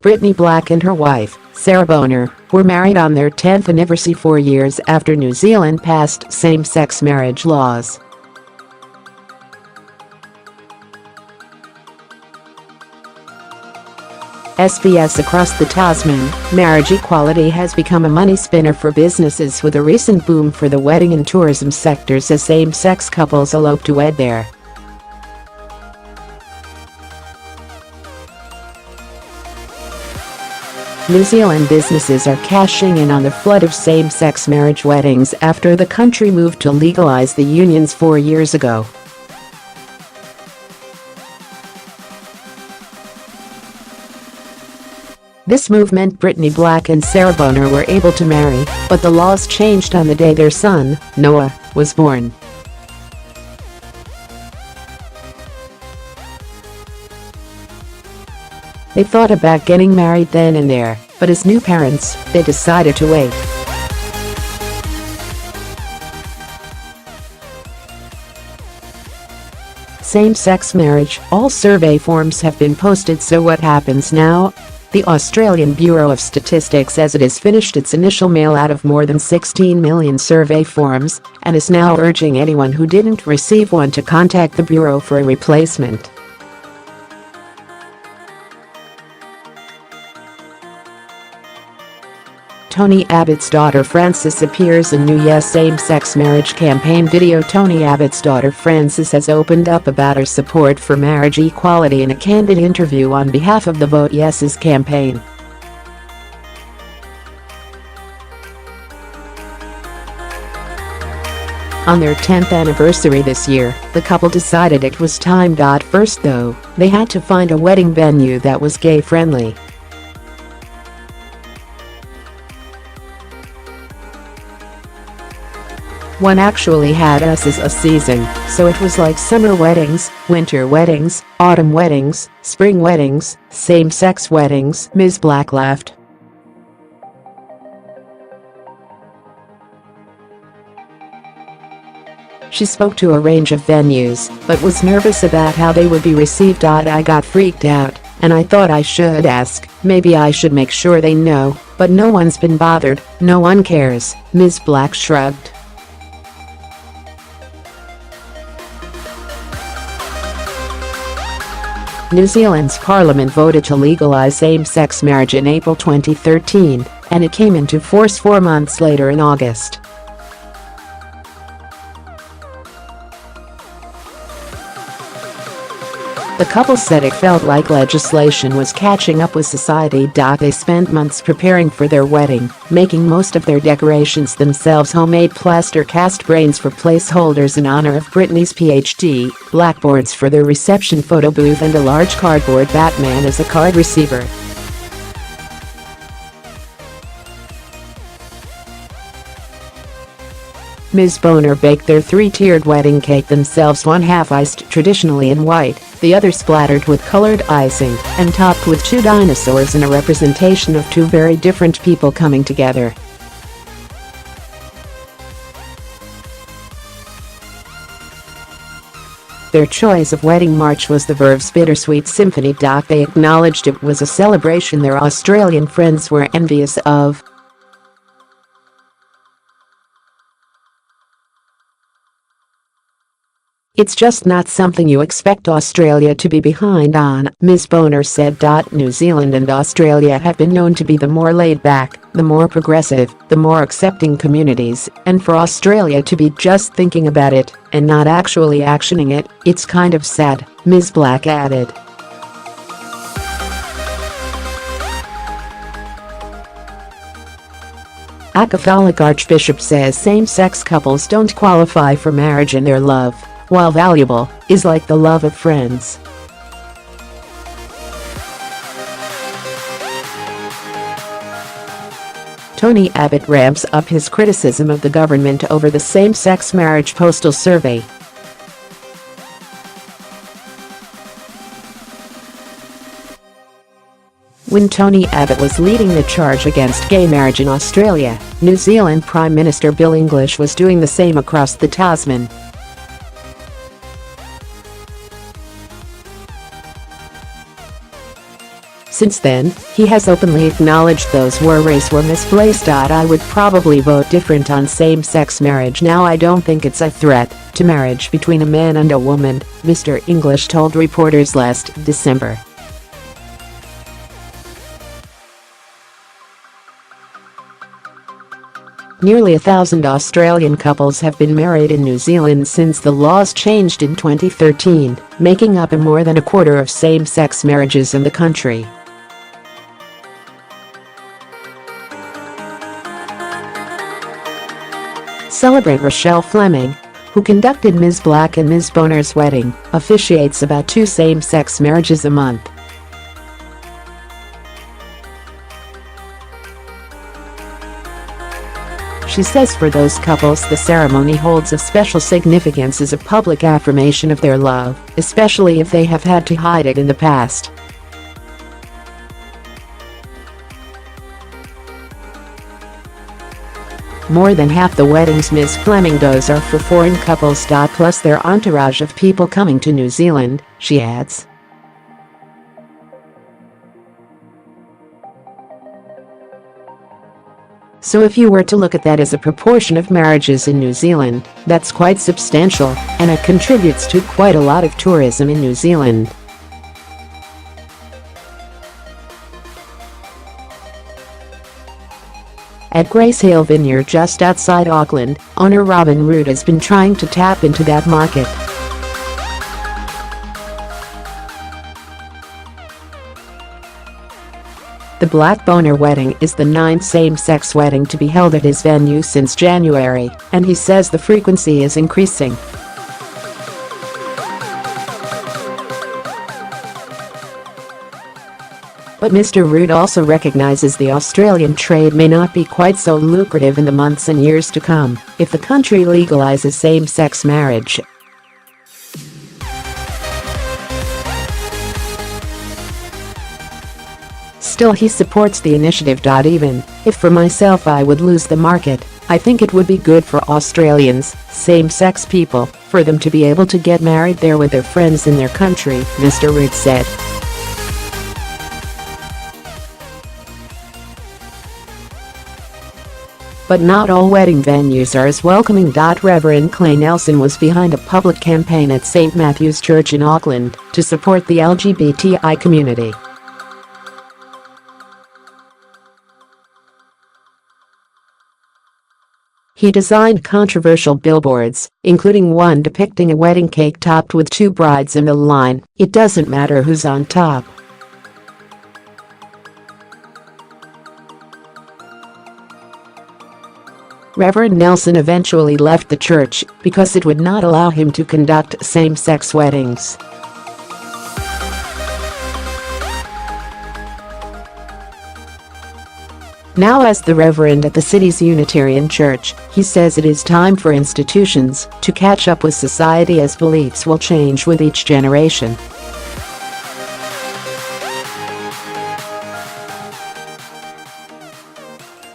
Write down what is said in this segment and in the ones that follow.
Brittney Black and her wife, Sara, were married on their 10th anniversary 4 years after New Zealand passed same-sex marriage laws. SBS across the Tasman, marriage equality has become a money spinner for businesses, with a recent boom for the wedding and tourism sectors as same-sex couples elope to wed there. New Zealand businesses are cashing in on the flood of same-sex marriage weddings after the country moved to legalise the unions 4 years ago. This move meant Brittney Black and Sara were able to marry, but the laws changed on the day their son, Noah, was born. They thought about getting married then and there, but as new parents, they decided to wait. Same-sex marriage, all survey forms have been posted, so what happens now? The Australian Bureau of Statistics says it has finished its initial mail-out of more than 16 million survey forms and is now urging anyone who didn't receive one to contact the Bureau for a replacement. Tony Abbott's daughter Frances appears in new Yes same-sex marriage campaign video. Tony Abbott's daughter Frances has opened up about her support for marriage equality in a candid interview on behalf of the Vote Yes's campaign. On their 10th anniversary this year, the couple decided it was time. First though, they had to find a wedding venue that was gay-friendly. One actually had us as a season, so it was like summer weddings, winter weddings, autumn weddings, spring weddings, same-sex weddings, Ms. Black laughed. She spoke to a range of venues, but was nervous about how they would be received. I got freaked out, and I thought I should ask, maybe I should make sure they know, but no one's been bothered, no one cares, Ms. Black shrugged. New Zealand's parliament voted to legalise same-sex marriage in April 2013, and it came into force 4 months later in August. The couple said it felt like legislation was catching up with society. They spent months preparing for their wedding, making most of their decorations themselves, homemade plaster cast brains for placeholders in honor of Brittney's PhD, blackboards for their reception photo booth, and a large cardboard Batman as a card receiver. Ms. baked their 3-tiered wedding cake themselves, one half iced traditionally in white, the other splattered with colored icing, and topped with 2 dinosaurs in a representation of 2 very different people coming together. Their choice of wedding march was the Verve's Bittersweet Symphony. They acknowledged it was a celebration their Australian friends were envious of. It's just not something you expect Australia to be behind on, Ms. said. New Zealand and Australia have been known to be the more laid-back, the more progressive, the more accepting communities, and for Australia to be just thinking about it and not actually actioning it, it's kind of sad, Ms. Black added. A Catholic archbishop says same-sex couples don't qualify for marriage, and their love, while valuable, is like the love of friends. Tony Abbott ramps up his criticism of the government over the same-sex marriage postal survey. When Tony Abbott was leading the charge against gay marriage in Australia, New Zealand Prime Minister Bill English was doing the same across the Tasman. Since then, he has openly acknowledged those worries were misplaced. I would probably vote different on same-sex marriage now. I don't think it's a threat to marriage between a man and a woman, Mr. English told reporters last December. Nearly 1,000 Australian couples have been married in New Zealand since the laws changed in 2013, making up more than a quarter of same-sex marriages in the country. Celebrant Rochelle Fleming, who conducted Ms. Black and Ms. Boner's wedding, officiates about 2 same-sex marriages a month. She says for those couples the ceremony holds a special significance as a public affirmation of their love, especially if they have had to hide it in the past. More than half the weddings Ms. Fleming does are for foreign couples. Plus their entourage of people coming to New Zealand, she adds. So if you were to look at that as a proportion of marriages in New Zealand, that's quite substantial, and it contributes to quite a lot of tourism in New Zealand. At Gracehill Vineyard just outside Auckland, owner Robin Root has been trying to tap into that market. The Black Boner wedding is the 9th same-sex wedding to be held at his venue since January, and he says the frequency is increasing. But Mr. Root also recognizes the Australian trade may not be quite so lucrative in the months and years to come if the country legalizes same-sex marriage. Still, he supports the initiative. Even if for myself I would lose the market, I think it would be good for Australians, same-sex people, for them to be able to get married there with their friends in their country, Mr. Root said. But not all wedding venues are as welcoming. Reverend Clay Nelson was behind a public campaign at St. Matthew's Church in Auckland to support the LGBTI community. He designed controversial billboards, including one depicting a wedding cake topped with 2 brides and the line, "It doesn't matter who's on top." Reverend Nelson eventually left the church because it would not allow him to conduct same-sex weddings. Now, as the Reverend at the city's Unitarian Church, he says it is time for institutions to catch up with society as beliefs will change with each generation.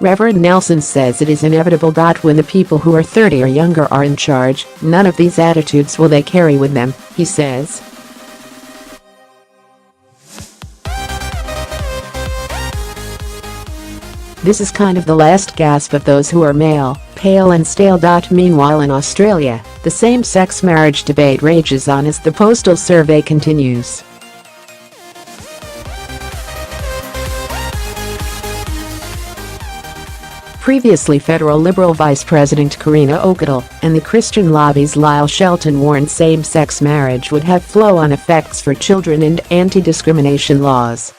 Reverend Nelson says it is inevitable. When the people who are 30 or younger are in charge, none of these attitudes will they carry with them, he says. This is kind of the last gasp of those who are male, pale and stale. Meanwhile in Australia, the same-sex marriage debate rages on as the postal survey continues. Previously, federal Liberal Vice President Karina O'Connell and the Christian lobby's Lyle Shelton warned same-sex marriage would have flow-on effects for children and anti-discrimination laws.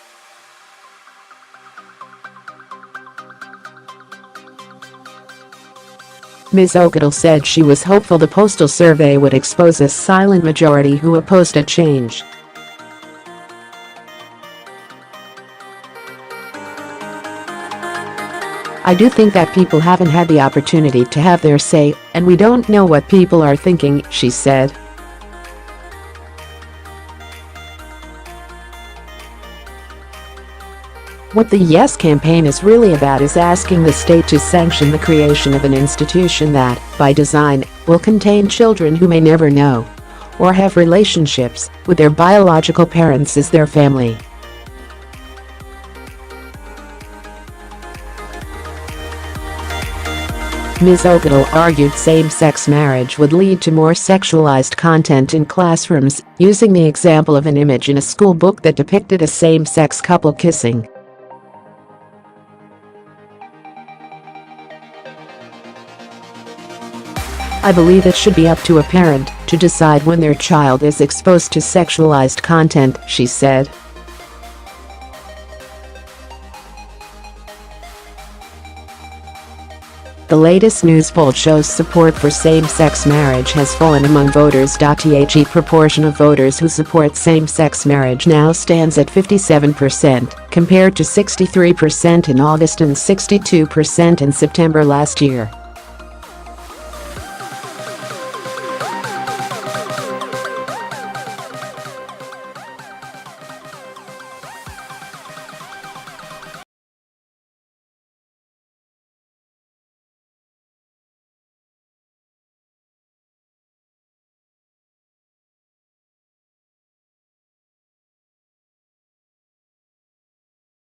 Ms. O'Connell said she was hopeful the postal survey would expose a silent majority who opposed a change. "I do think that people haven't had the opportunity to have their say, and we don't know what people are thinking," she said. What the Yes campaign is really about is asking the state to sanction the creation of an institution that, by design, will contain children who may never know or have relationships with their biological parents as their family. Ms. Ogadal argued same-sex marriage would lead to more sexualized content in classrooms, using the example of an image in a school book that depicted a same-sex couple kissing. "I believe it should be up to a parent to decide when their child is exposed to sexualized content," she said. The latest news poll shows support for same-sex marriage has fallen among voters. The proportion of voters who support same-sex marriage now stands at 57%, compared to 63% in August and 62% in September last year.